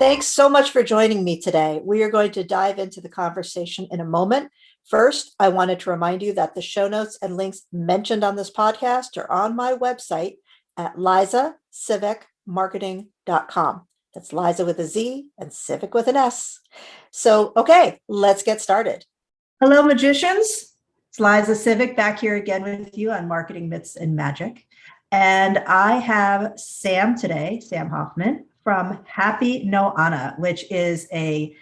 thanks so much for joining me today. We are going to dive into the conversation in a moment. First, I wanted to remind you that the show notes and links mentioned on this podcast are on my website at lizasivekmarketing.com. That's Liza with a Z and Civic with an S. So, okay, let's get started. Hello, magicians. It's Liza Sivek back here again with you on Marketing Myths and Magic. And I have Sam today, Sam Hoffman, from Happy No Anna, which is a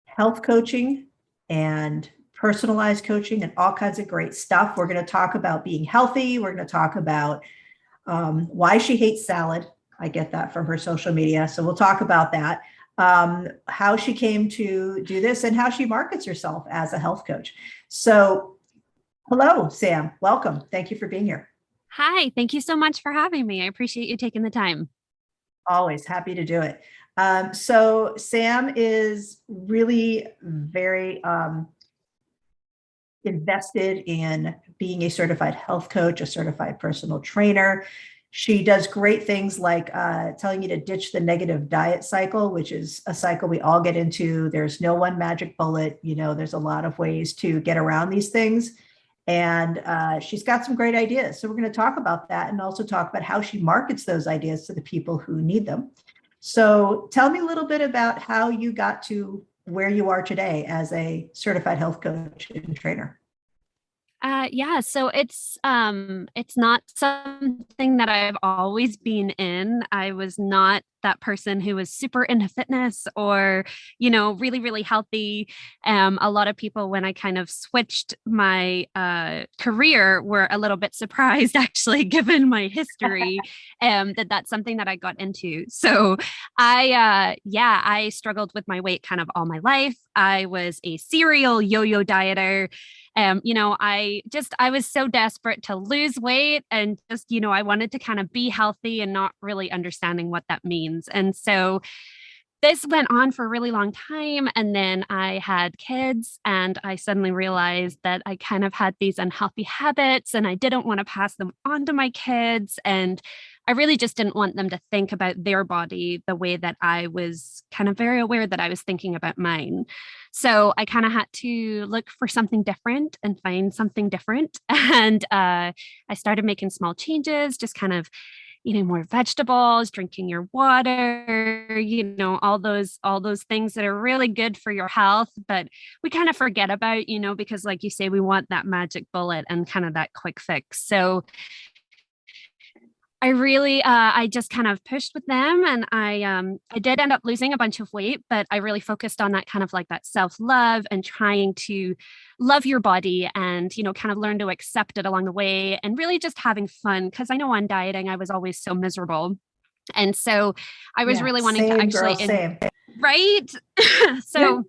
health coaching and personalized coaching and all kinds of great stuff. We're going to talk about being healthy. We're going to talk about why she hates salad. I get that from her social media. So we'll talk about that. How she came to do this and how she markets herself as a health coach. So hello, Sam. Welcome. Thank you for being here. Hi, thank you so much for having me. I appreciate you taking the time. Always happy to do it. So Sam is really very invested in being a certified health coach, a certified personal trainer. She does great things like telling you to ditch the negative diet cycle, which is a cycle we all get into. There's no one magic bullet. You know, there's a lot of ways to get around these things. And she's got some great ideas. So we're going to talk about that and also talk about how she markets those ideas to the people who need them. So tell me a little bit about how you got to where you are today as a certified health coach and trainer. So it's not something that I've always been in. I was not that person who was super into fitness or, really, really healthy. A lot of people, when I kind of switched my career, were a little bit surprised, actually, given my history, that's something that I got into. So I struggled with my weight kind of all my life. I was a serial yo-yo dieter. I was so desperate to lose weight and just, I wanted to kind of be healthy and not really understanding what that means. And so this went on for a really long time. And then I had kids and I suddenly realized that I kind of had these unhealthy habits and I didn't want to pass them on to my kids. And I really just didn't want them to think about their body the way that I was kind of very aware that I was thinking about mine. So I kind of had to look for something different and find something different. And I started making small changes, just kind of eating more vegetables, drinking your water, all those things that are really good for your health, but we kind of forget about, because like you say, we want that magic bullet and kind of that quick fix. So I really, I just kind of pushed with them and I did end up losing a bunch of weight, but I really focused on that kind of like that self-love and trying to love your body and, kind of learn to accept it along the way and really just having fun. Cause I know on dieting, I was always so miserable. And so I was really wanting to actually, right. So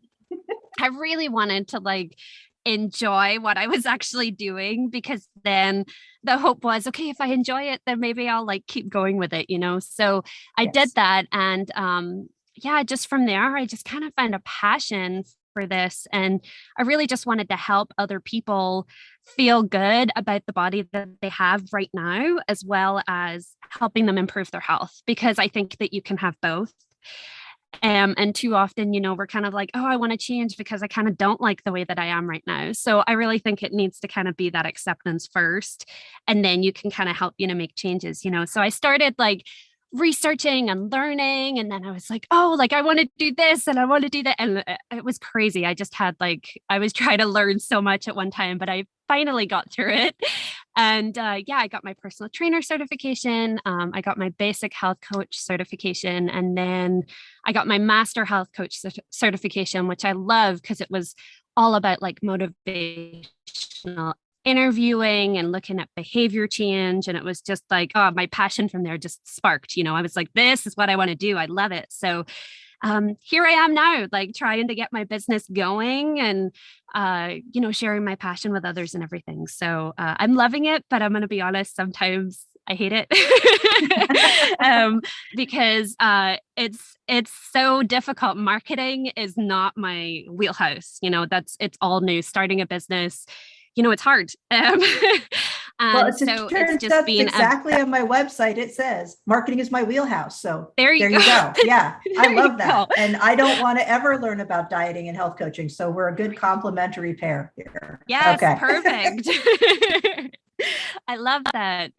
I really wanted to like enjoy what I was actually doing because then the hope was, okay, if I enjoy it, then maybe I'll like keep going with it, So I did that. And just from there, I just kind of found a passion for this. And I really just wanted to help other people feel good about the body that they have right now, as well as helping them improve their health, because I think that you can have both. And too often, we're kind of like, oh, I want to change because I kind of don't like the way that I am right now. So I really think it needs to kind of be that acceptance first. And then you can kind of help, make changes, So I started like researching and learning. And then I was like, oh, like I want to do this and I want to do that. And it was crazy. I just had I was trying to learn so much at one time, but I finally got through it. And I got my personal trainer certification. I got my basic health coach certification. And then I got my master health coach certification, which I love because it was all about like motivational interviewing and looking at behavior change. And it was just like, oh, my passion from there just sparked, I was like, this is what I want to do. I love it. So here I am now, like trying to get my business going and, sharing my passion with others and everything. So I'm loving it, but I'm going to be honest, sometimes I hate it because it's so difficult. Marketing is not my wheelhouse. It's all new. Starting a business, it's hard. Well, And it so it's turns just out been exactly on my website. It says marketing is my wheelhouse. So there you you go. Yeah, I there you love that. go. And I don't want to ever learn about dieting and health coaching. So we're a good complementary pair here. Yes, Okay. perfect. I love that.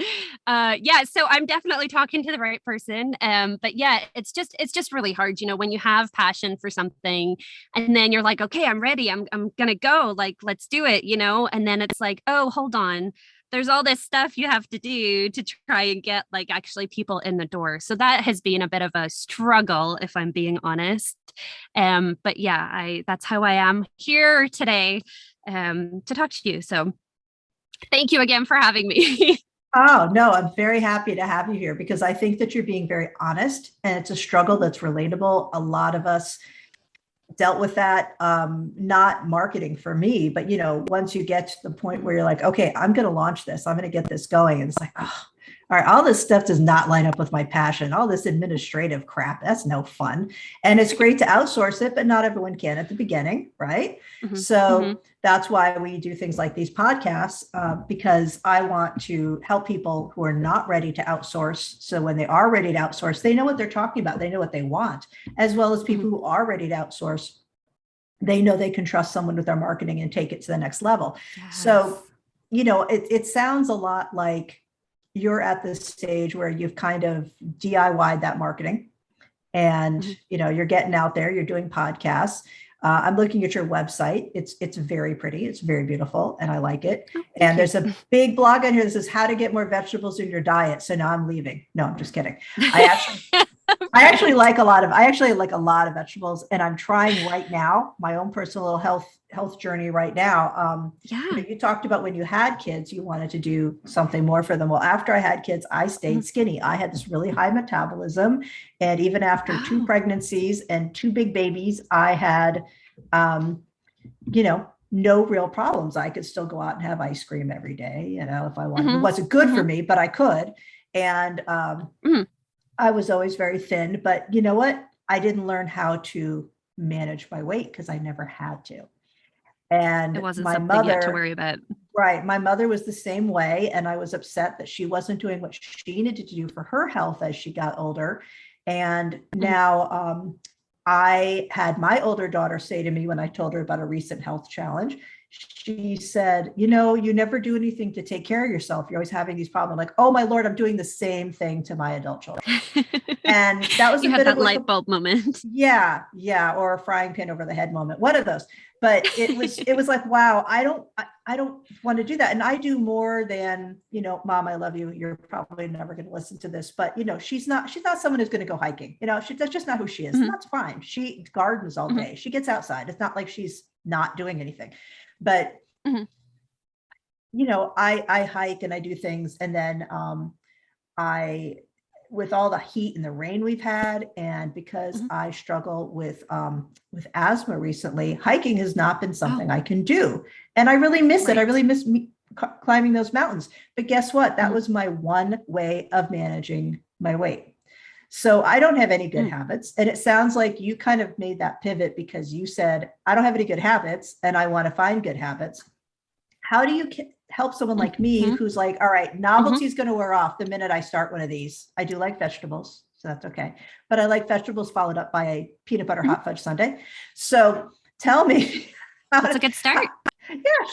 Yeah, so I'm definitely talking to the right person. But yeah, it's just really hard, when you have passion for something and then you're like, okay, I'm ready. I'm gonna go. Like, let's do it, And then it's like, oh, hold on. There's all this stuff you have to do to try and get like actually people in the door. So that has been a bit of a struggle, if I'm being honest. But yeah, that's how I am here today to talk to you. So thank you again for having me. Oh, no, I'm very happy to have you here because I think that you're being very honest and it's a struggle that's relatable. A lot of us dealt with that, not marketing for me, but once you get to the point where you're like, okay, I'm going to launch this, I'm going to get this going. And it's like, oh, all right, all this stuff does not line up with my passion. All this administrative crap, that's no fun. And it's great to outsource it, but not everyone can at the beginning, right? Mm-hmm. So that's why we do things like these podcasts, because I want to help people who are not ready to outsource. So when they are ready to outsource, they know what they're talking about. They know what they want, as well as people who are ready to outsource. They know they can trust someone with their marketing and take it to the next level. Yes. So, it sounds a lot like you're at this stage where you've kind of DIY'd that marketing and, you're getting out there, you're doing podcasts. I'm looking at your website. It's very pretty. It's very beautiful. And I like it. Oh, and there's a big blog on here that says how to get more vegetables in your diet. So now I'm leaving. No, I'm just kidding. I actually like a lot of vegetables, and I'm trying right now my own personal health journey right now. You talked about when you had kids, you wanted to do something more for them. Well, after I had kids, I stayed skinny. I had this really high metabolism, and even after 2 pregnancies and 2 big babies, I had, no real problems. I could still go out and have ice cream every day, if I wanted. It wasn't good for me, but I could. And I was always very thin, but you know what? I didn't learn how to manage my weight because I never had to. And it wasn't my something mother, you had to worry about. Right. My mother was the same way. And I was upset that she wasn't doing what she needed to do for her health as she got older. And now I had my older daughter say to me when I told her about a recent health challenge, she said, you never do anything to take care of yourself. You're always having these problems. Like, oh my Lord, I'm doing the same thing to my adult children. And that was you had that light bulb moment. Yeah. Or a frying pan over the head moment. One of those. But it was like, wow, I don't want to do that. And I do more than, Mom, I love you. You're probably never going to listen to this, but she's not someone who's going to go hiking. That's just not who she is. And that's fine. She gardens all day. She gets outside. It's not like she's not doing anything, but I hike and I do things. And then with all the heat and the rain we've had, and because I struggle with asthma recently, hiking has not been something I can do. And I really miss it. I really miss climbing those mountains. But guess what? That was my one way of managing my weight. So I don't have any good habits. And it sounds like you kind of made that pivot because you said, I don't have any good habits and I want to find good habits. How do you help someone like me who's like, all right, novelty is going to wear off the minute I start one of these? I do like vegetables, so that's okay. But I like vegetables followed up by a peanut butter hot fudge sundae. So tell me. That's a good start.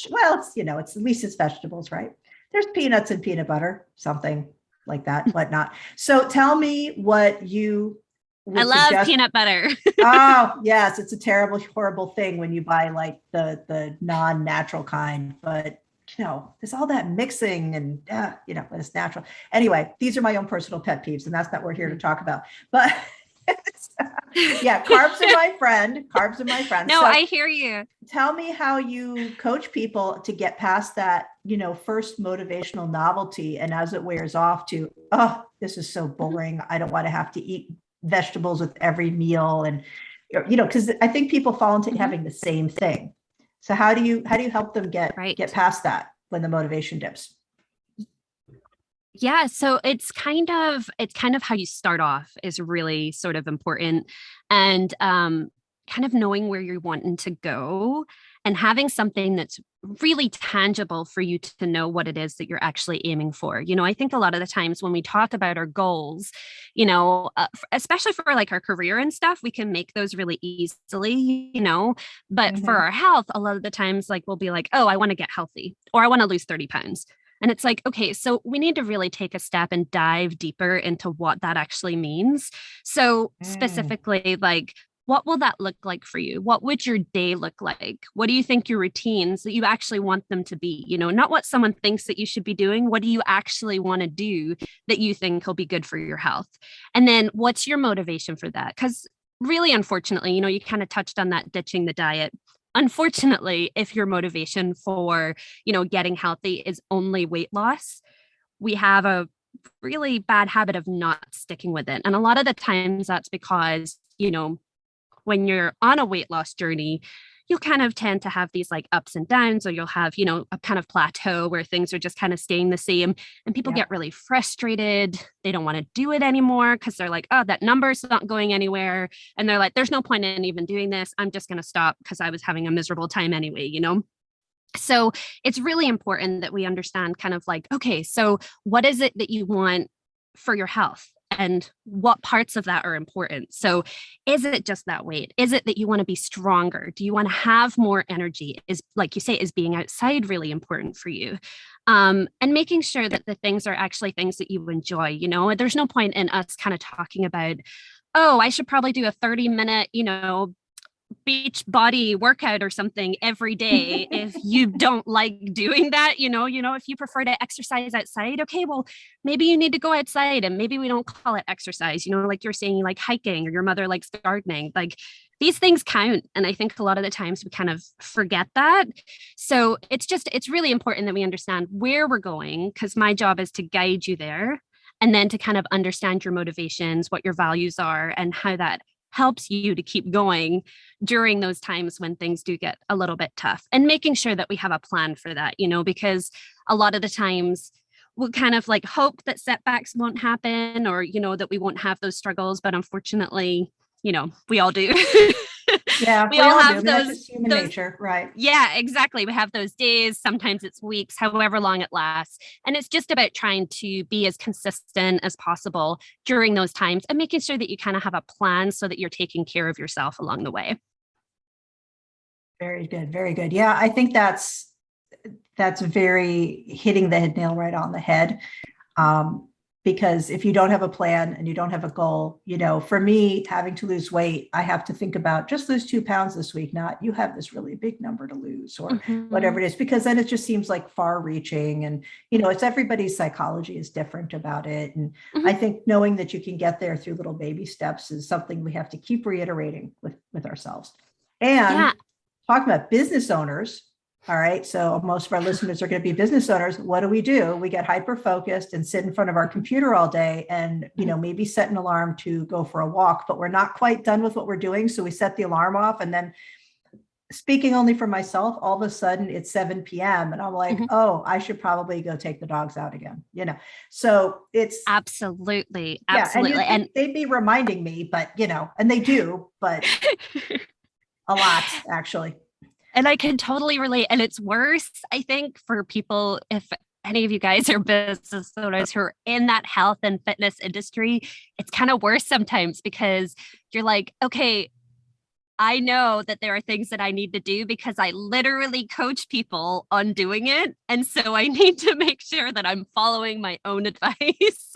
Well, it's at least it's vegetables, right? There's peanuts and peanut butter, something like that, whatnot. So tell me what you would love peanut butter. Oh, yes. It's a terrible, horrible thing when you buy like the non-natural kind, but there's all that mixing and, but it's natural. Anyway, these are my own personal pet peeves and that's not what we're here to talk about, but yeah, carbs are my friend. No, so I hear you. Tell me how you coach people to get past that, first motivational novelty. And as it wears off to, oh, this is so boring. I don't want to have to eat vegetables with every meal. And, because I think people fall into having the same thing. So how do you help them get past that when the motivation dips? Yeah, so it's kind of how you start off is really sort of important, and kind of knowing where you're wanting to go, and having something that's really tangible for you to know what it is that you're actually aiming for. I think a lot of the times when we talk about our goals, especially for like our career and stuff, we can make those really easily, but for our health, a lot of the times, like we'll be like, oh, I want to get healthy, or I want to lose 30 pounds. And it's like, okay, so we need to really take a step and dive deeper into what that actually means. So specifically, like, what will that look like for you? What would your day look like? What do you think your routines that you actually want them to be? Not what someone thinks that you should be doing. What do you actually want to do that you think will be good for your health? And then what's your motivation for that? Because really, unfortunately, you kind of touched on that ditching the diet. Unfortunately, if your motivation for, getting healthy is only weight loss, we have a really bad habit of not sticking with it. And a lot of the times that's because, when you're on a weight loss journey, you'll kind of tend to have these like ups and downs, or you'll have, a kind of plateau where things are just kind of staying the same, and people get really frustrated. They don't want to do it anymore because they're like, oh, that number's not going anywhere. And they're like, there's no point in even doing this. I'm just going to stop because I was having a miserable time anyway, So it's really important that we understand kind of like, okay, so what is it that you want for your health? And what parts of that are important? So is it just that weight? Is it that you want to be stronger? Do you want to have more energy? Is, like you say, is being outside really important for you? And making sure that the things are actually things that you enjoy. There's no point in us kind of talking about, oh, I should probably do a 30-minute, beach body workout or something every day if you don't like doing that. If you prefer to exercise outside, okay, well, maybe you need to go outside, and maybe we don't call it exercise, like you're saying, you like hiking, or your mother likes gardening. Like, these things count. And I think a lot of the times we kind of forget that. So it's really important that we understand where we're going, because my job is to guide you there, and then to kind of understand your motivations, what your values are, and how that helps you to keep going during those times when things do get a little bit tough, and making sure that we have a plan for that, because a lot of the times we'll kind of like hope that setbacks won't happen, or, that we won't have those struggles. But unfortunately, we all do. Yeah, we all have do. I mean, those, that's just human nature, right? Yeah, exactly. We have those days, sometimes it's weeks, however long it lasts. And it's just about trying to be as consistent as possible during those times, and making sure that you kind of have a plan so that you're taking care of yourself along the way. Very good. Very good. Yeah, I think that's very hitting the nail right on the head. Because if you don't have a plan and you don't have a goal, for me, having to lose weight, I have to think about just lose 2 pounds this week, not you have this really big number to lose, or whatever it is, because then it just seems like far reaching. And, it's everybody's psychology is different about it. And I think knowing that you can get there through little baby steps is something we have to keep reiterating with ourselves. And talking about business owners. All right. So most of our listeners are going to be business owners. What do? We get hyper focused and sit in front of our computer all day, and, maybe set an alarm to go for a walk, but we're not quite done with what we're doing. So we set the alarm off, and then, speaking only for myself, all of a sudden it's 7 p.m. and I'm like, oh, I should probably go take the dogs out again. So it's absolutely. And they'd be reminding me, but, and they do, but a lot, actually. And I can totally relate. And it's worse, I think, for people, if any of you guys are business owners who are in that health and fitness industry, it's kind of worse sometimes, because you're like, okay, I know that there are things that I need to do because I literally coach people on doing it. And so I need to make sure that I'm following my own advice.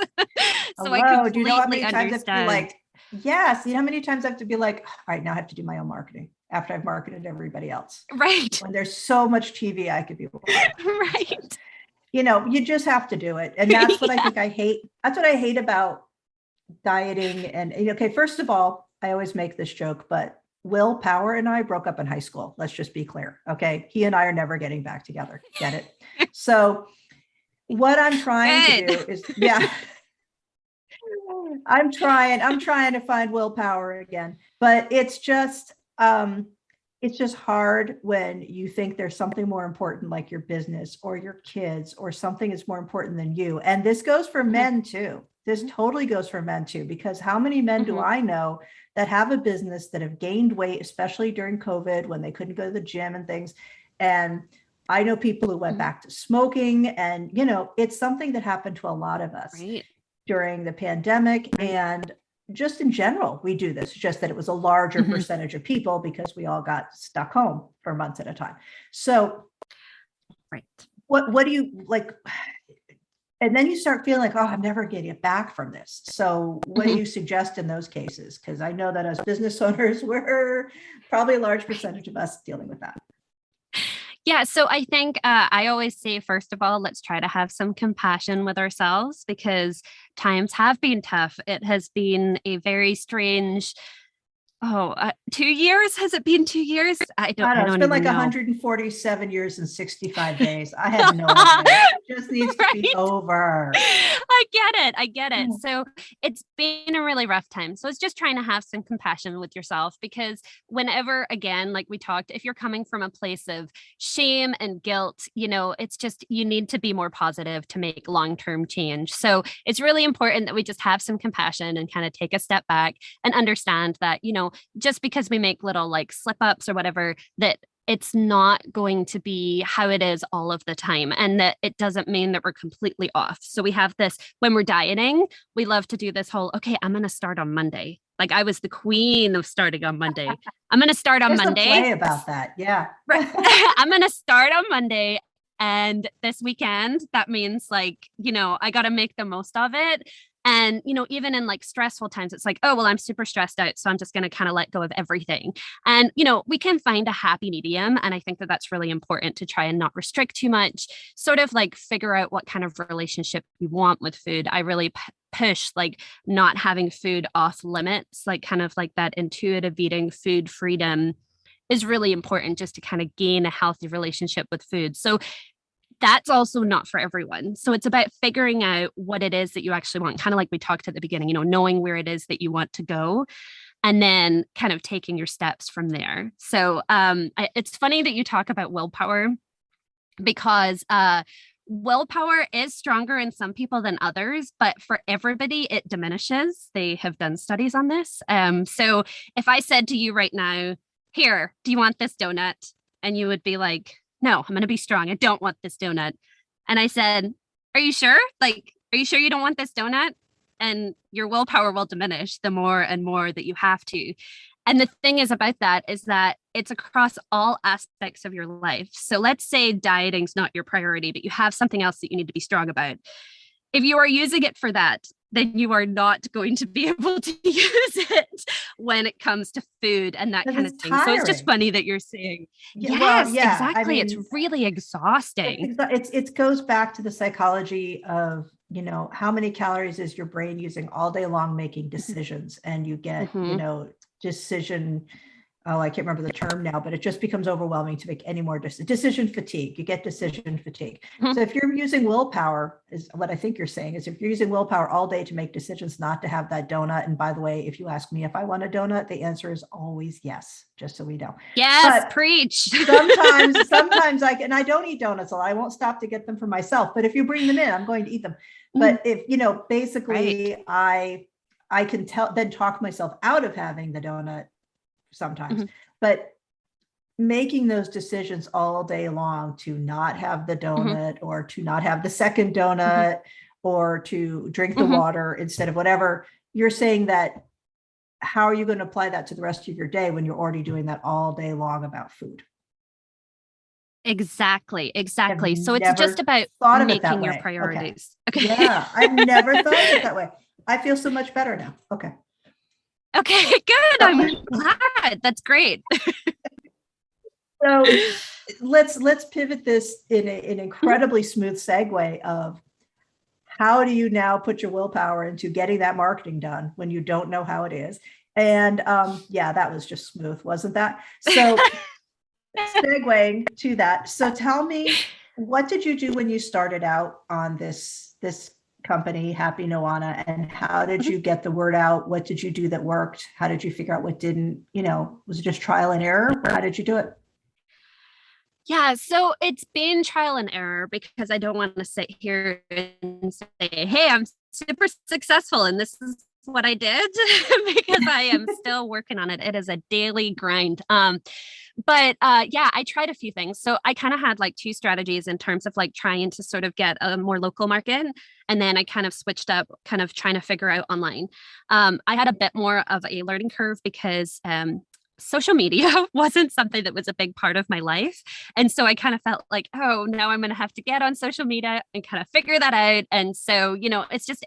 So I completely do you know how many understand. times I have to be like, yes, you know how many times I have to be like, all right, now I have to do my own marketing after I've marketed everybody else. Right. When there's so much TV I could be watching. Right. You just have to do it. And that's what I think I hate. That's what I hate about dieting. And okay, first of all, I always make this joke, but Will Power and I broke up in high school. Let's just be clear. Okay. He and I are never getting back together. Get it? So what I'm trying to do is, I'm trying to find willpower again, but it's just hard when you think there's something more important, like your business or your kids, or something is more important than you. And this goes for men too. this totally goes for men too, because how many men do I know that have a business that have gained weight, especially during COVID when they couldn't go to the gym and things. And I know people who went back to smoking, and, you know, it's something that happened to a lot of us during the pandemic. And just in general, we do this, just that it was a larger percentage of people because we all got stuck home for months at a time. So what do you like? And then you start feeling like, oh, I'm never going to get back from this. So what do you suggest in those cases? Because I know that as business owners, we're probably a large percentage of us dealing with that. Yeah. So I think I always say, first of all, let's try to have some compassion with ourselves, because times have been tough. It has been a very strange 2 years. Has it been 2 years? I don't It's been like 147 years and 65 days. I have no idea. It just needs to be over. I get it. So it's been a really rough time. So it's just trying to have some compassion with yourself, because whenever, again, like we talked, if you're coming from a place of shame and guilt, you know, it's just, you need to be more positive to make long-term change. So it's really important that we just have some compassion and kind of take a step back and understand that, you know, just because we make little like slip ups or whatever, that it's not going to be how it is all of the time, and that it doesn't mean that we're completely off. So we have this, when we're dieting, we love to do this whole, okay, I'm going to start on Monday. Like I was the queen of starting on Monday. I'm going to start on Monday. Play about that. Yeah. I'm going to start on Monday. And this weekend, that means like, you know, I got to make the most of it. And, you know, even in like stressful times, it's like, oh, well, I'm super stressed out, so I'm just going to kind of let go of everything. And, you know, we can find a happy medium. And I think that that's really important, to try and not restrict too much, sort of like figure out what kind of relationship you want with food. I really push like not having food off limits, like kind of like that intuitive eating, food freedom is really important, just to kind of gain a healthy relationship with food. So that's also not for everyone. So it's about figuring out what it is that you actually want, kind of like we talked at the beginning, you know, knowing where it is that you want to go, and then kind of taking your steps from there. So it's funny that you talk about willpower, because willpower is stronger in some people than others, but for everybody, it diminishes. They have done studies on this. So if I said to you right now, here, do you want this donut? And you would be like, no, I'm going to be strong. I don't want this donut. And I said, are you sure? Like, are you sure you don't want this donut? And your willpower will diminish the more and more that you have to. And the thing is about that is that it's across all aspects of your life. So let's say dieting's not your priority, but you have something else that you need to be strong about. If you are using it for that, then you are not going to be able to use it when it comes to food and that kind of thing. Tiring. So it's just funny that you're saying, exactly. I mean, it's really exhausting. It goes back to the psychology of, you know, how many calories is your brain using all day long making decisions, and you get, you know, decision. Oh, I can't remember the term now, but it just becomes overwhelming to make any more decision fatigue. You get decision fatigue. So if you're using willpower, is what I think you're saying, is if you're using willpower all day to make decisions not to have that donut. And by the way, if you ask me if I want a donut, the answer is always yes, just so we know. Yes, but preach. sometimes I don't eat donuts, so I won't stop to get them for myself. But if you bring them in, I'm going to eat them. But if, you know, basically I can then talk myself out of having the donut sometimes, but making those decisions all day long to not have the donut or to not have the second donut or to drink the water instead of whatever, you're saying that, how are you going to apply that to the rest of your day when you're already doing that all day long about food? Exactly. So it's just about making your priorities. Okay. Yeah, I've never thought of it that way. I feel so much better now. Okay, good. I'm glad. That's great. So let's pivot this in an incredibly smooth segue of, how do you now put your willpower into getting that marketing done when you don't know how it is? And that was just smooth, wasn't that? So segueing to that. So tell me, what did you do when you started out on this company, Happy Noana, and how did you get the word out? What did you do that worked? How did you figure out what didn't? You know, was it just trial and error? Or how did you do it? Yeah, so it's been trial and error, because I don't want to sit here and say, hey, I'm super successful. And this is what I did because I am still working on it. It is a daily grind. But yeah, I tried a few things. So I kind of had like two strategies in terms of like trying to sort of get a more local market. And then I kind of switched up, kind of trying to figure out online. I had a bit more of a learning curve because social media wasn't something that was a big part of my life. And so I kind of felt like, oh, now I'm going to have to get on social media and kind of figure that out. And so, it's just,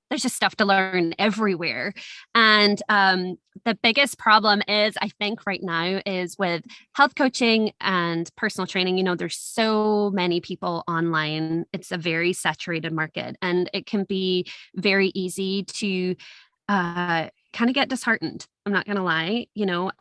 there's just stuff to learn everywhere. And the biggest problem is, I think right now, is with health coaching and personal training. There's so many people online. It's a very saturated market, and it can be very easy to kind of get disheartened. I'm not going to lie,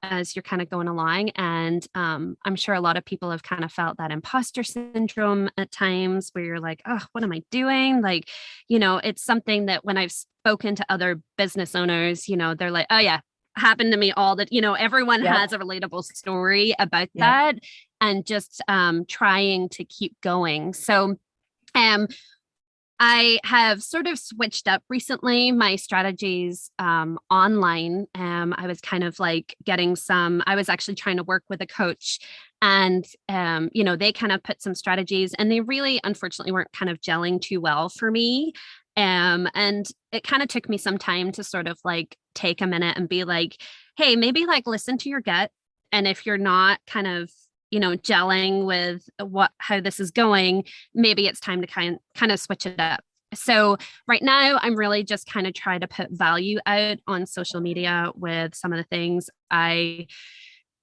as you're kind of going along. And I'm sure a lot of people have kind of felt that imposter syndrome at times where you're like, oh, what am I doing? Like, it's something that when I've spoken to other business owners, they're like, oh yeah, happened to me all that, everyone has a relatable story about that, and just trying to keep going. So, I have sort of switched up recently my strategies online. I was kind of like I was actually trying to work with a coach, and, they kind of put some strategies, and they really, unfortunately, weren't kind of gelling too well for me. And it kind of took me some time to sort of like take a minute and be like, hey, maybe like listen to your gut. And if you're not kind of gelling with how this is going, maybe it's time to kind of switch it up. So right now, I'm really just kind of trying to put value out on social media with some of the things. I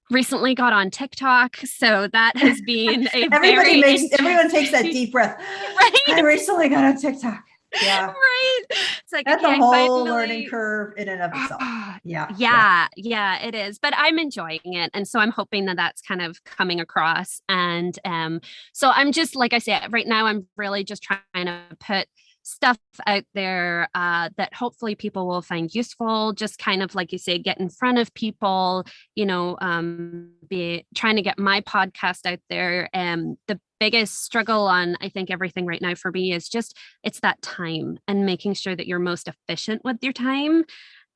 recently got on TikTok, so that has been everyone takes that deep breath. Right. I recently got on TikTok. Yeah. Right. It's like, that's a whole learning curve in and of itself. Yeah, it is. But I'm enjoying it. And so I'm hoping that that's kind of coming across. And so I'm just, like I said, right now, I'm really just trying to put stuff out there that hopefully people will find useful. Just kind of, like you say, get in front of people, be trying to get my podcast out there. The biggest struggle on, I think, everything right now for me is just, it's that time and making sure that you're most efficient with your time.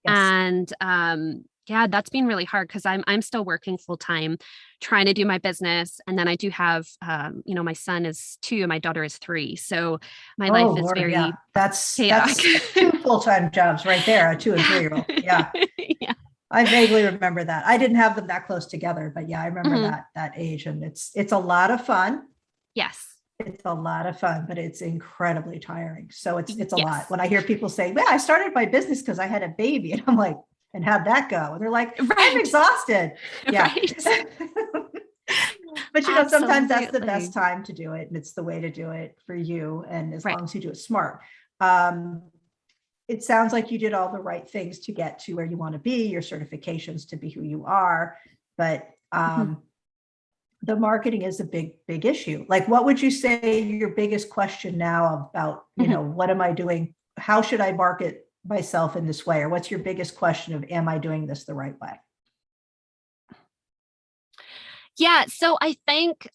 Yes. And yeah, that's been really hard because I'm still working full time, trying to do my business. And then I do have, my son is 2 and my daughter is 3. So my life is very that's 2 full-time jobs right there, a 2 and 3-year-old. Yeah. Yeah. I vaguely remember that. I didn't have them that close together, but yeah, I remember that age, and it's a lot of fun. Yes. It's a lot of fun, but it's incredibly tiring. So it's a lot. When I hear people say, well, I started my business because I had a baby, and I'm like, and how'd that go? And they're like, I'm exhausted. Yeah. Right. But sometimes that's the best time to do it. And it's the way to do it for you. And as long as you do it smart. It sounds like you did all the right things to get to where you want to be, your certifications to be who you are. But the marketing is a big issue. Like, what would you say your biggest question now about, what am I doing? How should I market myself in this way? Or what's your biggest question of, am I doing this the right way? Yeah. So I think,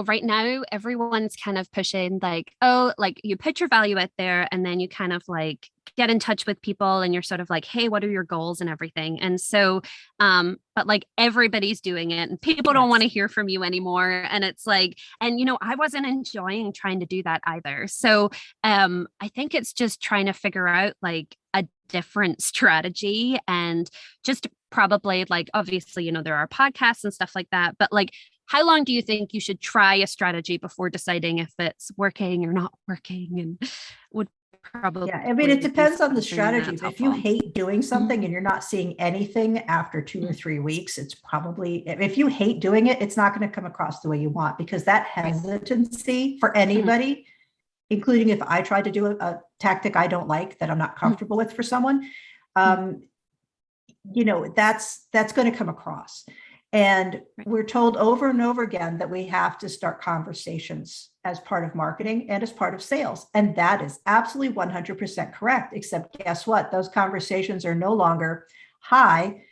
right now everyone's kind of pushing like, oh, like you put your value out there and then you kind of like get in touch with people and you're sort of like, hey, what are your goals and everything? And so, but like everybody's doing it and people don't want to hear from you anymore. And it's like, and, I wasn't enjoying trying to do that either. So I think it's just trying to figure out like a different strategy, and just probably like, obviously, there are podcasts and stuff like that, but like, how long do you think you should try a strategy before deciding if it's working or not working? And would probably, it depends on the strategy. If you hate doing something and you're not seeing anything after 2 or 3 weeks, it's probably, if you hate doing it, it's not going to come across the way you want, because that hesitancy for anybody, including if I tried to do a tactic I don't like, that I'm not comfortable with for someone, that's going to come across. And we're told over and over again that we have to start conversations as part of marketing and as part of sales. And that is absolutely 100% correct, except guess what? Those conversations are no longer, hi,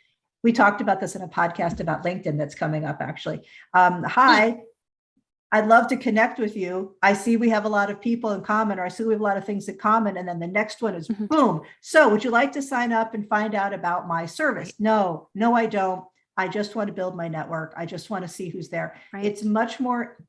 we talked about this in a podcast about LinkedIn that's coming up, actually. Hi, I'd love to connect with you. I see we have a lot of people in common, or I see we have a lot of things in common. And then the next one is boom. So would you like to sign up and find out about my service? Right. No, I don't. I just want to build my network. I just want to see who's there. Right. It's much more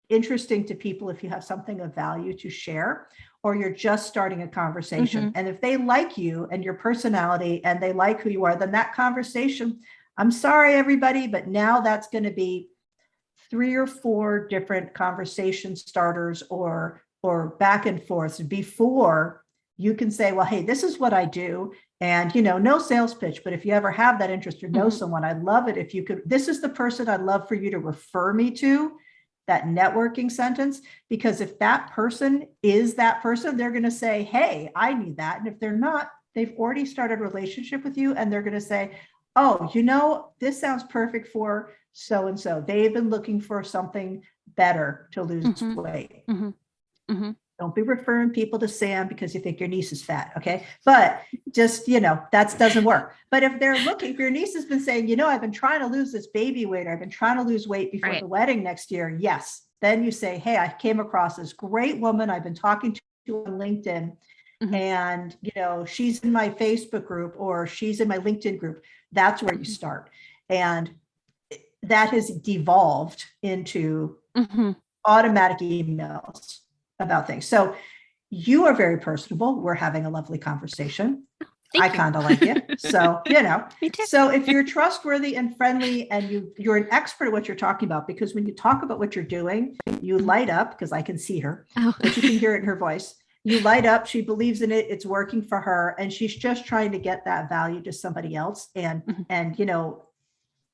interesting to people if you have something of value to share, or you're just starting a conversation. And if they like you and your personality and they like who you are, then that conversation, I'm sorry, everybody, but now that's going to be 3 or 4 different conversation starters or back and forth before you can say, well, hey, this is what I do. And, no sales pitch, but if you ever have that interest or know someone, I'd love it if you could, this is the person I'd love for you to refer me to, that networking sentence, because if that person is that person, they're going to say, hey, I need that. And if they're not, they've already started a relationship with you and they're going to say, oh, this sounds perfect for so-and-so. They've been looking for something better to lose weight. Don't be referring people to Sam because you think your niece is fat. Okay. But just, that doesn't work. But if they're looking, if your niece has been saying, I've been trying to lose this baby weight, or I've been trying to lose weight before the wedding next year. Yes. Then you say, hey, I came across this great woman I've been talking to on LinkedIn. And, she's in my Facebook group or she's in my LinkedIn group. That's where you start. And that has devolved into automatic emails about things. So you are very personable. We're having a lovely conversation. I kind of like it. So, Me too. So if you're trustworthy and friendly and you're an expert at what you're talking about, because when you talk about what you're doing, you light up, because I can see her, but you can hear it in her voice. You light up. She believes in it. It's working for her. And she's just trying to get that value to somebody else. And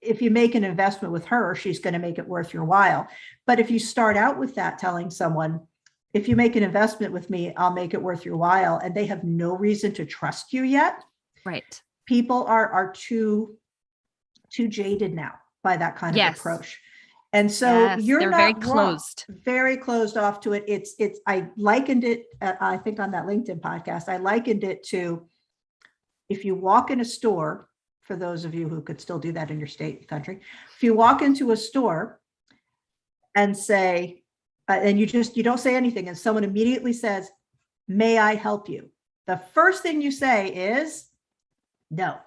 if you make an investment with her, she's going to make it worth your while. But if you start out with that, telling someone, if you make an investment with me, I'll make it worth your while, and they have no reason to trust you yet. Right. People are too jaded now by that kind of approach. And so they're not very closed, very closed off to it. I likened it, I think on that LinkedIn podcast, I likened it to, if you walk in a store, for those of you who could still do that in your state and country, if you walk into a store and say, and you don't say anything, and someone immediately says, may I help you? The first thing you say is no.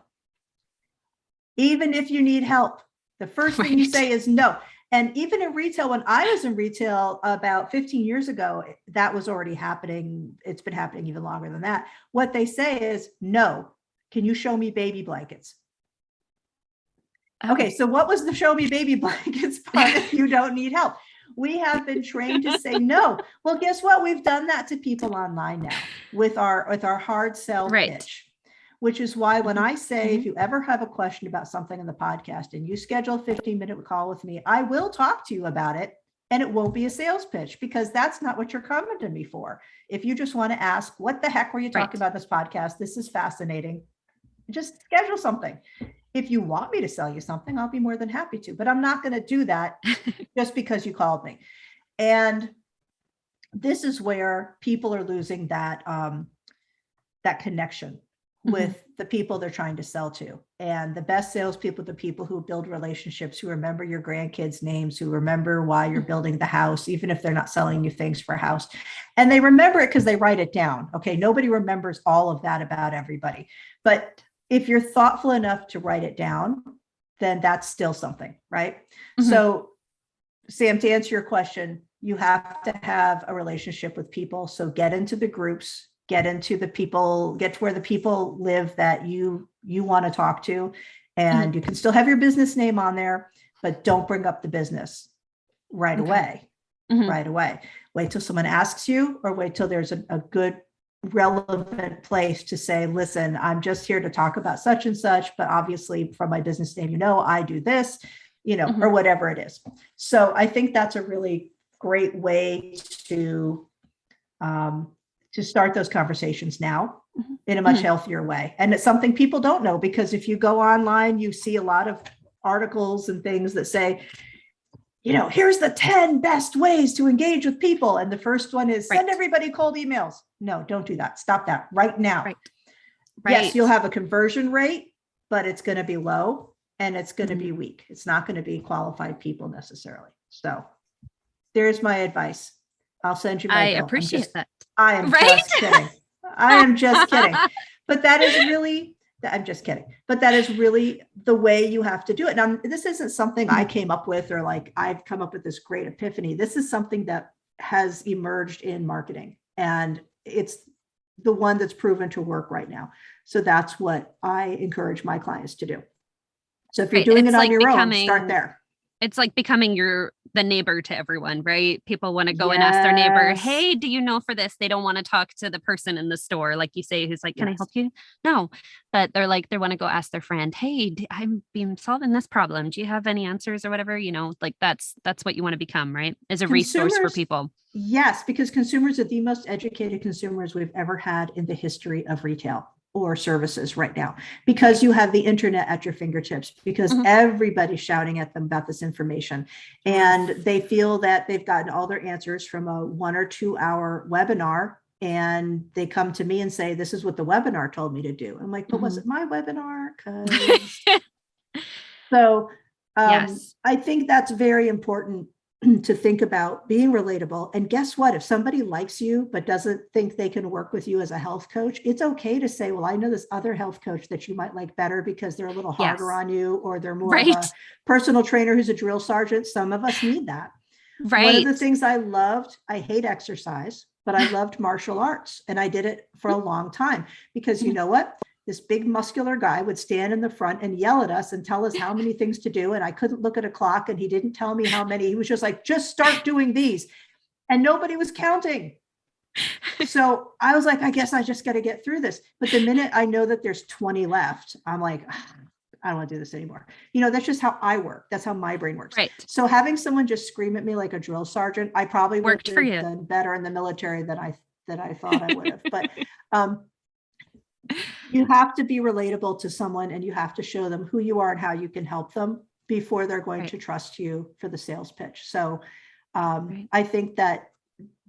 Even if you need help, the first thing you say is no. And even in retail, when I was in retail about 15 years ago, that was already happening. It's been happening even longer than that. What they say is, no, can you show me baby blankets? Okay, so what was the show me baby blankets part if you don't need help? We have been trained to say no. Well, guess what? We've done that to people online now with our hard sell pitch, which is why when I say, if you ever have a question about something in the podcast and you schedule a 15-minute call with me, I will talk to you about it, and it won't be a sales pitch, because that's not what you're coming to me for. If you just want to ask, what the heck were you talking about in this podcast? This is fascinating. Just schedule something. If you want me to sell you something, I'll be more than happy to, but I'm not going to do that just because you called me. And this is where people are losing that connection with the people they're trying to sell to. And the best salespeople are the people who build relationships, who remember your grandkids' names, who remember why you're building the house, even if they're not selling you things for a house. And they remember it because they write it down. Okay, nobody remembers all of that about everybody. But if you're thoughtful enough to write it down, then that's still something, right? So, Sam, to answer your question, you have to have a relationship with people. So get into the groups, get into the people, get to where the people live that you want to talk to. And you can still have your business name on there, but don't bring up the business right away. Right away. Wait till someone asks you, or wait till there's a good relevant place to say, listen, I'm just here to talk about such and such, but obviously from my business name, I do this, or whatever it is. So I think that's a really great way to start those conversations now in a much healthier way. And it's something people don't know, because if you go online, you see a lot of articles and things that say, here's the 10 best ways to engage with people. And the first one is send everybody cold emails. No, don't do that. Stop that right now. Yes, you'll have a conversion rate, but it's going to be low and it's going to be weak. It's not going to be qualified people necessarily. So There's my advice. I'll send you my I bill. appreciate that. I am Right? just kidding. I am just kidding. But that is really, I'm just kidding. But that is really the way you have to do it. Now, this isn't something I came up with, or like I've come up with this great epiphany. This is something that has emerged in marketing, and it's the one that's proven to work right now. So that's what I encourage my clients to do. So if you're Right. doing It's it on like your own, start there. It's like becoming the neighbor to everyone, right? People want to go and ask their neighbor, Yes. hey, do you know for this? They don't want to talk to the person in the store, like you say, who's like, can I Yes. help you? No, but they're like, they want to go ask their friend, hey, I'm been solving this problem. Do you have any answers or whatever? You know, like that's what you want to become, right? As a resource for people. Yes, because consumers are the most educated consumers we've ever had in the history of retail or services right now, because you have the internet at your fingertips, because everybody's shouting at them about this information, and they feel that they've gotten all their answers from a 1 or 2 hour webinar, and they come to me and say, this is what the webinar told me to do. I'm like, but was it my webinar? So Yes. I think that's very important to think about being relatable. And guess what? If somebody likes you but doesn't think they can work with you as a health coach, it's okay to say, well, I know this other health coach that you might like better because they're a little harder on you, or they're more of a personal trainer who's a drill sergeant. Some of us need that. One of the things I loved, I hate exercise, but I loved martial arts, and I did it for a long time because you know what? This big muscular guy would stand in the front and yell at us and tell us how many things to do. And I couldn't look at a clock, and he didn't tell me how many. He was just like, just start doing these. And nobody was counting. So I was like, I guess I just got to get through this. But the minute I know that there's 20 left, I'm like, I don't want to do this anymore. You know, that's just how I work. That's how my brain works. Right. So having someone just scream at me like a drill sergeant, I probably would have done better in the military than I thought I would have. But you have to be relatable to someone, and you have to show them who you are and how you can help them before they're going to trust you for the sales pitch. So I think that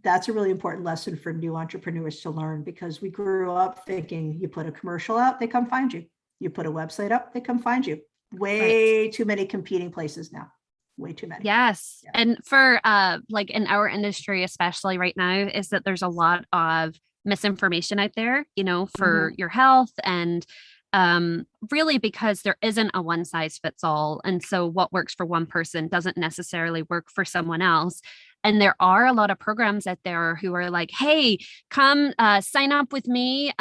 that's a really important lesson for new entrepreneurs to learn, because we grew up thinking you put a commercial out, they come find you. You put a website up, they come find you. Way too many competing places now. Way too many. Yes. Yeah. And for like in our industry, especially right now, is that there's a lot of misinformation out there, you know, for your health, and really because there isn't a one size fits all. And so what works for one person doesn't necessarily work for someone else. And there are a lot of programs out there who are like, hey, come sign up with me.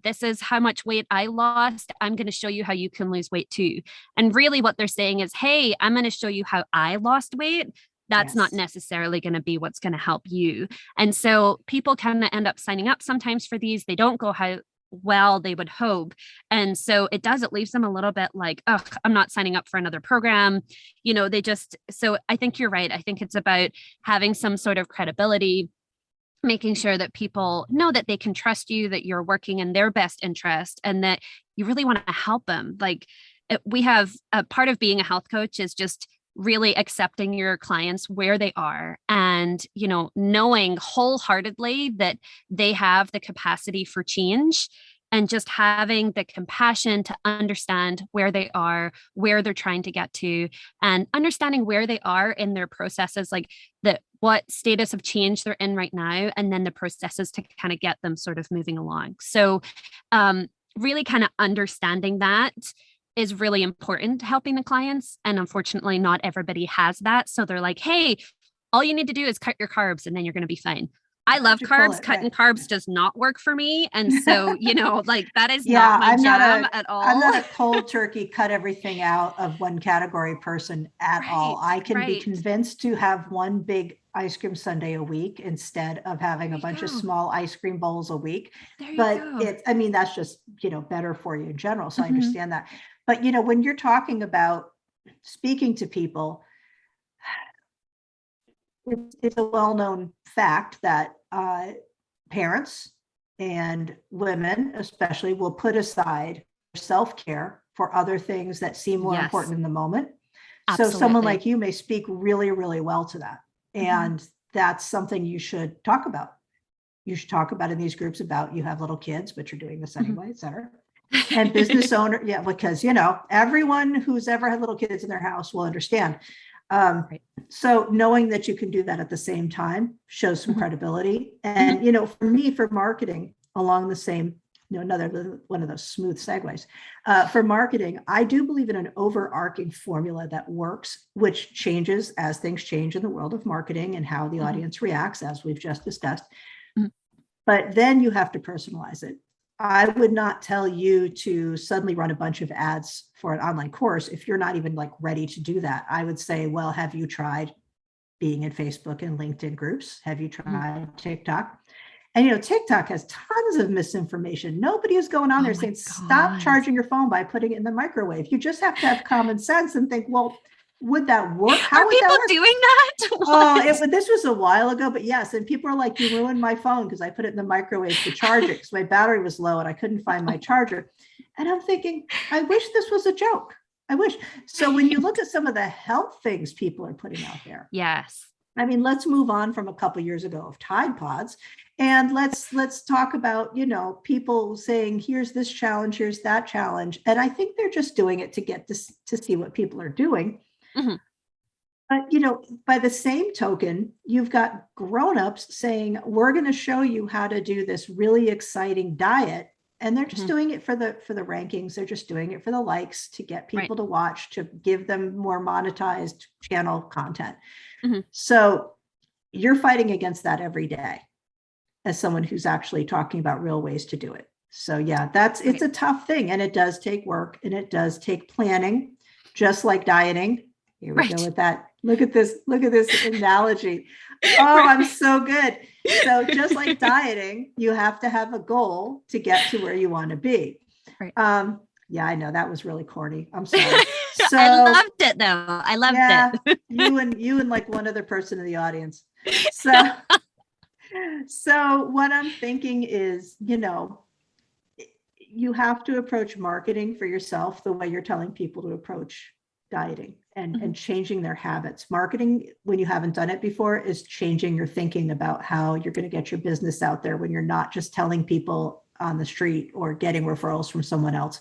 This is how much weight I lost. I'm going to show you how you can lose weight too. And really what they're saying is, hey, I'm going to show you how I lost weight. That's not necessarily going to be what's going to help you. And so people kind of end up signing up sometimes for these. They don't go how well they would hope. And so it leaves them a little bit like, oh, I'm not signing up for another program. You know, so I think you're right. I think it's about having some sort of credibility, making sure that people know that they can trust you, that you're working in their best interest, and that you really want to help them. Like we have a part of being a health coach is just really accepting your clients where they are, and, you know, knowing wholeheartedly that they have the capacity for change, and just having the compassion to understand where they are, where they're trying to get to, and understanding where they are in their processes, like what status of change they're in right now, and then the processes to kind of get them sort of moving along. So really kind of understanding that is really important to helping the clients. And unfortunately, not everybody has that. So they're like, hey, all you need to do is cut your carbs and then you're going to be fine. I love carbs. Cutting carbs does not work for me. And so, you know, like that is not my jam at all. I'm not a cold turkey, cut everything out of one category person at all. I can be convinced to have one big ice cream sundae a week instead of having a bunch of small ice cream bowls a week. But that's just, you know, better for you in general. So I understand that. But, you know, when you're talking about speaking to people, it's a well-known fact that parents and women especially will put aside self-care for other things that seem more important in the moment. Absolutely. So someone like you may speak really, really well to that. And that's something you should talk about. You should talk about in these groups about you have little kids, but you're doing this anyway, et cetera. And business owner, because, you know, everyone who's ever had little kids in their house will understand. Um, so knowing that you can do that at the same time shows some credibility. And, for me, for marketing along the same, another one of those smooth segues, for marketing, I do believe in an overarching formula that works, which changes as things change in the world of marketing and how the audience reacts, as we've just discussed. But then you have to personalize it. I would not tell you to suddenly run a bunch of ads for an online course if you're not even like ready to do that. I would say, well, have you tried being in Facebook and LinkedIn groups? Have you tried TikTok? And TikTok has tons of misinformation. Nobody is going on there saying, stop charging your phone by putting it in the microwave. You just have to have common sense and think, well, would that work? How would people that work? doing that? This was a while ago, but yes. And people are like, you ruined my phone because I put it in the microwave to charge it because my battery was low and I couldn't find my charger. And I'm thinking, I wish this was a joke. I wish. So when you look at some of the health things people are putting out there. Yes. I mean, let's move on from a couple of years ago of Tide Pods. And let's talk about, people saying, here's this challenge, here's that challenge. And I think they're just doing it to get to see what people are doing. But, by the same token, you've got grownups saying, we're going to show you how to do this really exciting diet. And they're just doing it for the rankings. They're just doing it for the likes, to get people to watch, to give them more monetized channel content. So you're fighting against that every day as someone who's actually talking about real ways to do it. So yeah, it's a tough thing, and it does take work, and it does take planning, just like dieting. Here we go with that. Look at this analogy. Oh, I'm so good. So just like dieting, you have to have a goal to get to where you want to be. Yeah, I know that was really corny. I'm sorry. So I loved it though. I loved it. you and like one other person in the audience. So what I'm thinking is, you have to approach marketing for yourself the way you're telling people to approach dieting and changing their habits. Marketing, when you haven't done it before, is changing your thinking about how you're going to get your business out there when you're not just telling people on the street or getting referrals from someone else.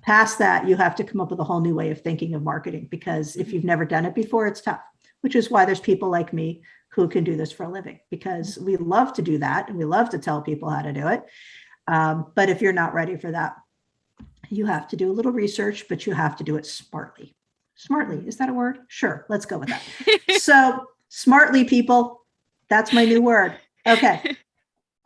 Past that, you have to come up with a whole new way of thinking of marketing, because if you've never done it before, it's tough, which is why there's people like me who can do this for a living, because we love to do that and we love to tell people how to do it. But if you're not ready for that, you have to do a little research, but you have to do it smartly. Smartly, is that a word? Sure, let's go with that. So smartly, people, that's my new word. Okay.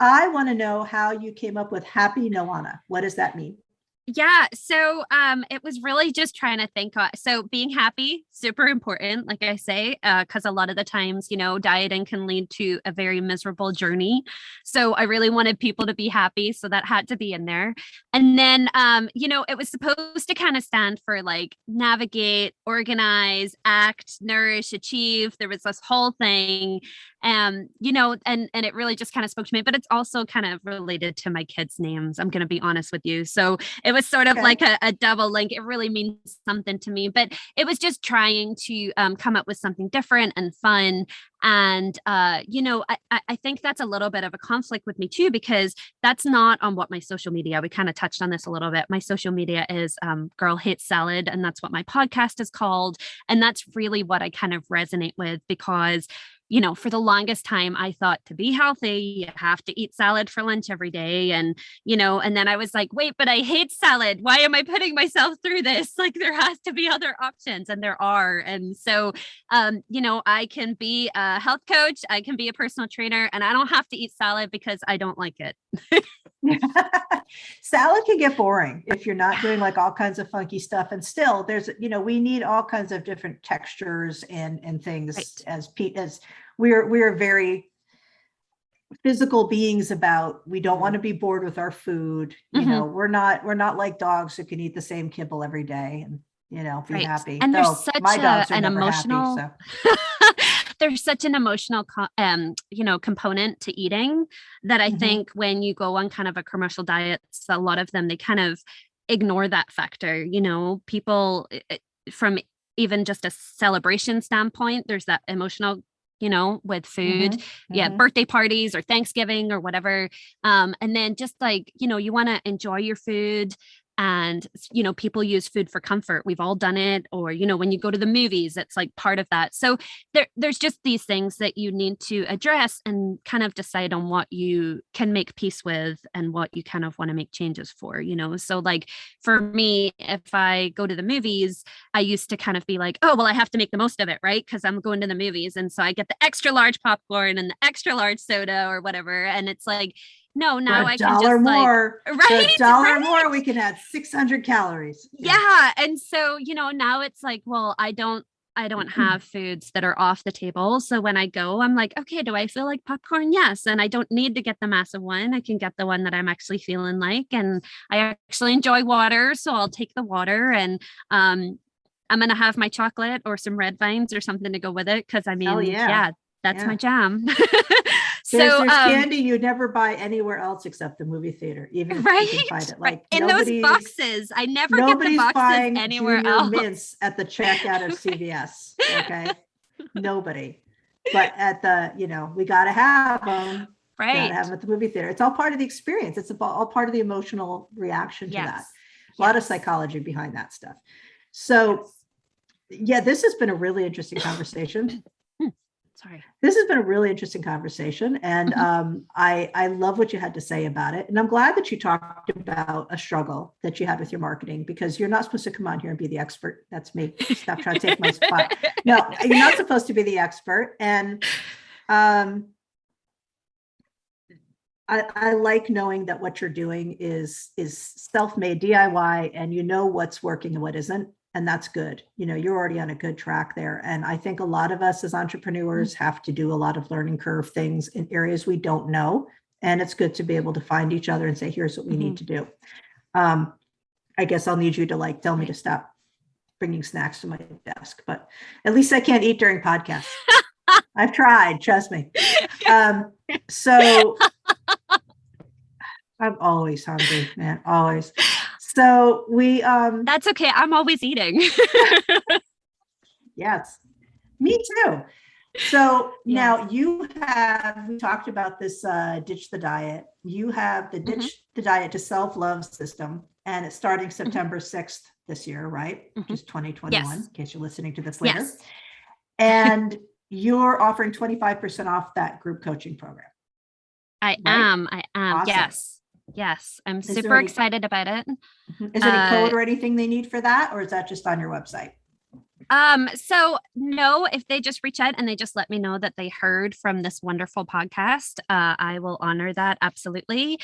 I want to know how you came up with Happy Noana. What does that mean? Yeah. So it was really just trying to think. So being happy, super important, like I say, because a lot of the times, dieting can lead to a very miserable journey. So I really wanted people to be happy. So that had to be in there. And then, it was supposed to kind of stand for like navigate, organize, act, nourish, achieve. There was this whole thing. And it really just kind of spoke to me, but it's also kind of related to my kids' names. I'm going to be honest with you. So it was sort of like a double link. It really means something to me, but it was just trying to come up with something different and fun. And, I think that's a little bit of a conflict with me too, because that's not on what my social media, we kind of touched on this a little bit. My social media is Girl Hates Salad. And that's what my podcast is called. And that's really what I kind of resonate with, because for the longest time, I thought to be healthy, you have to eat salad for lunch every day. And then I was like, wait, but I hate salad. Why am I putting myself through this? Like, there has to be other options, and there are. And so, I can be a health coach, I can be a personal trainer, and I don't have to eat salad because I don't like it. Salad can get boring if you're not doing like all kinds of funky stuff. And still there's, we need all kinds of different textures and things, as we're very physical beings about, we don't want to be bored with our food. We're not like dogs who can eat the same kibble every day and, be happy. And there's such my dogs are an never emotional, happy, so. There's such an emotional, component to eating that I think when you go on kind of a commercial diet, a lot of them, they kind of ignore that factor. People from even just a celebration standpoint, there's that emotional, with food, birthday parties or Thanksgiving or whatever. And then just like, you want to enjoy your food. And, people use food for comfort. We've all done it. Or, when you go to the movies, it's like part of that. So there's just these things that you need to address and kind of decide on what you can make peace with and what you kind of want to make changes for. So like for me, if I go to the movies, I used to kind of be like, oh, well, I have to make the most of it, right? Because I'm going to the movies. And so I get the extra large popcorn and the extra large soda or whatever. And it's like, no, now I can just more, like, right, for $1 more, we can add 600 calories. Yeah. And so, now it's like, well, I don't have foods that are off the table. So when I go, I'm like, okay, do I feel like popcorn? Yes. And I don't need to get the massive one. I can get the one that I'm actually feeling like. And I actually enjoy water. So I'll take the water, and I'm going to have my chocolate or some red vines or something to go with it. Cause I mean, that's my jam. There's candy you never buy anywhere else except the movie theater, even if you can find it. Like in those boxes, I never get the boxes anywhere else. Mints at the checkout of CVS. Okay, nobody. But at the, we got to have them. Right. Got to have them at the movie theater. It's all part of the experience. It's all part of the emotional reaction to that. A lot of psychology behind that stuff. So, this has been a really interesting conversation. Sorry. This has been a really interesting conversation. And I love what you had to say about it. And I'm glad that you talked about a struggle that you had with your marketing, because you're not supposed to come on here and be the expert. That's me. Stop trying to take my spot. No, you're not supposed to be the expert. And I like knowing that what you're doing is self-made DIY, and you know what's working and what isn't. And that's good. You're already on a good track there. And I think a lot of us as entrepreneurs have to do a lot of learning curve things in areas we don't know. And it's good to be able to find each other and say, here's what we need to do. I guess I'll need you to tell me to stop bringing snacks to my desk, but at least I can't eat during podcasts. I've tried, trust me. So I'm always hungry, man, always. So that's okay. I'm always eating. Yes, me too. So now we talked about this ditch the diet. You have the ditch the diet to self-love system, and it's starting September 6th this year, right? Which is 2021, in case you're listening to this later. Yes. And you're offering 25% off that group coaching program. I am. Awesome. Yes. I'm super excited about it. Is there any code or anything they need for that? Or is that just on your website? So no, if they just reach out and they just let me know that they heard from this wonderful podcast, I will honor that. Absolutely.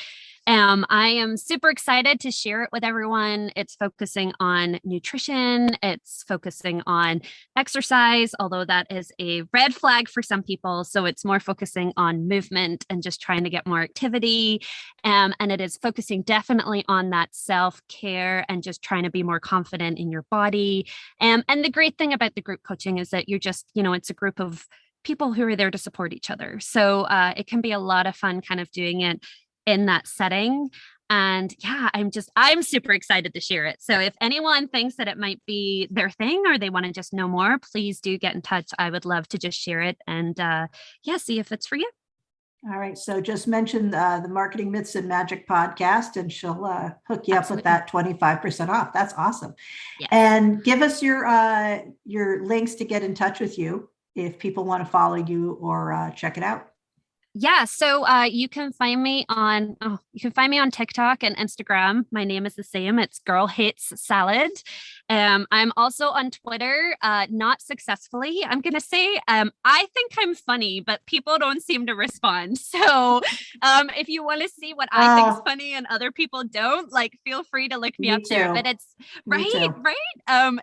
I am super excited to share it with everyone. It's focusing on nutrition. It's focusing on exercise, although that is a red flag for some people. So it's more focusing on movement and just trying to get more activity. And it is focusing definitely on that self-care and just trying to be more confident in your body. And the great thing about the group coaching is that you're just, it's a group of people who are there to support each other. So it can be a lot of fun kind of doing it in that setting. And I'm super excited to share it. So if anyone thinks that it might be their thing or they want to just know more, please do get in touch. I would love to just share it and see if it's for you. All right. So just mention the Marketing Myths and Magic podcast, and she'll hook you up with that 25% off. That's awesome. Yes. And give us your links to get in touch with you if people want to follow you or check it out. Yeah. So you can find me on TikTok and Instagram. My name is the same. It's Girl Hates Salad. I'm also on Twitter, not successfully. I'm going to say I think I'm funny, but people don't seem to respond. So if you want to see what I think is funny and other people don't, feel free to look me up there. But it's right.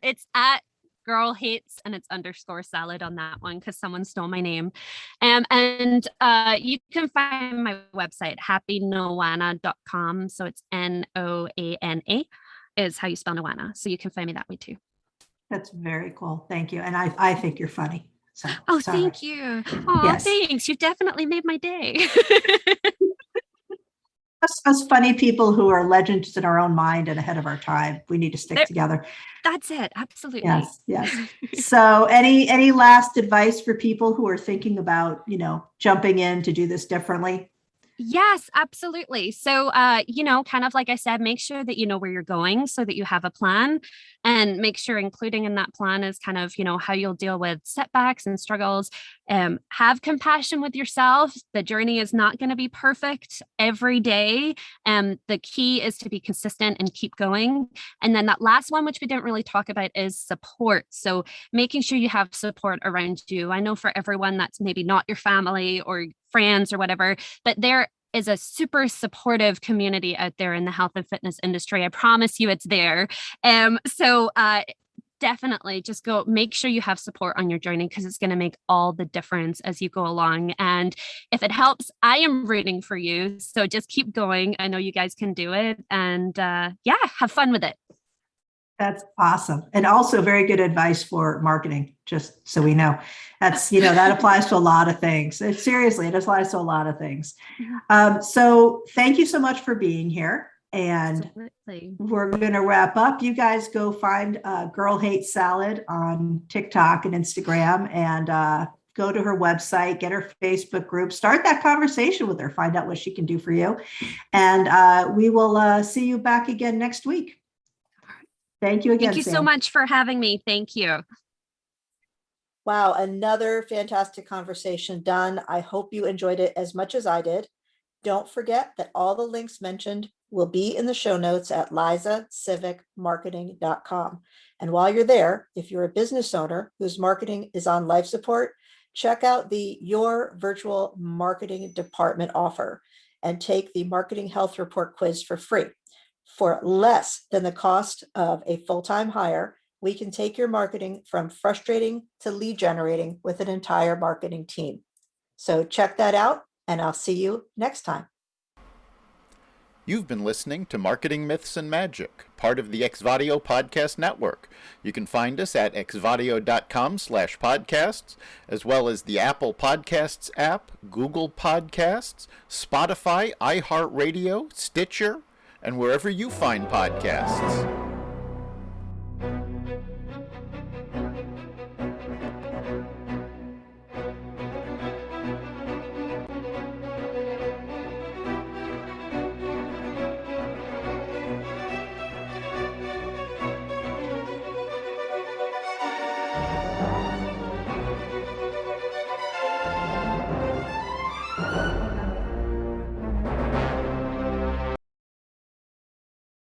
It's at Girl Hates and it's _salad on that one because someone stole my name. And you can find my website, happynoana.com. So it's NOANA is how you spell Noana. So you can find me that way too. That's very cool. Thank you. And I think you're funny. So thank you. Oh, yes. Thanks. You definitely made my day. Us funny people who are legends in our own mind and ahead of our time. We need to stick together. That's it. Absolutely. Yes. So any last advice for people who are thinking about, jumping in to do this differently? Yes, absolutely. So, kind of like I said, make sure that you know where you're going so that you have a plan, and make sure including in that plan is kind of, how you'll deal with setbacks and struggles. Have compassion with yourself. The journey is not going to be perfect every day. The key is to be consistent and keep going. And then that last one, which we didn't really talk about, is support. So, making sure you have support around you. I know for everyone that's maybe not your family or friends or whatever, but there is a super supportive community out there in the health and fitness industry. I promise you it's there. So definitely just go make sure you have support on your journey, because it's going to make all the difference as you go along. And if it helps, I am rooting for you. So just keep going. I know you guys can do it. And have fun with it. That's awesome. And also very good advice for marketing, just so we know. That's, that applies to a lot of things. Seriously, it applies to a lot of things. So thank you so much for being here. And Absolutely. We're going to wrap up. You guys go find Girl Hate Salad on TikTok and Instagram, and go to her website, get her Facebook group, start that conversation with her, find out what she can do for you. And we will see you back again next week. Thank you again. Thank you Sam. so much for having me. Thank you. Wow, another fantastic conversation done. I hope you enjoyed it as much as I did. Don't forget that all the links mentioned will be in the show notes at lizasivekmarketing.com. And while you're there, if you're a business owner whose marketing is on life support, check out the Your Virtual Marketing Department offer and take the Marketing Health Report quiz for free. For less than the cost of a full-time hire, we can take your marketing from frustrating to lead generating with an entire marketing team. So check that out, and I'll see you next time. You've been listening to Marketing Myths and Magic, part of the Xvadio Podcast Network. You can find us at xvadio.com/podcasts, as well as the Apple Podcasts app, Google Podcasts, Spotify, iHeartRadio, Stitcher, and wherever you find podcasts.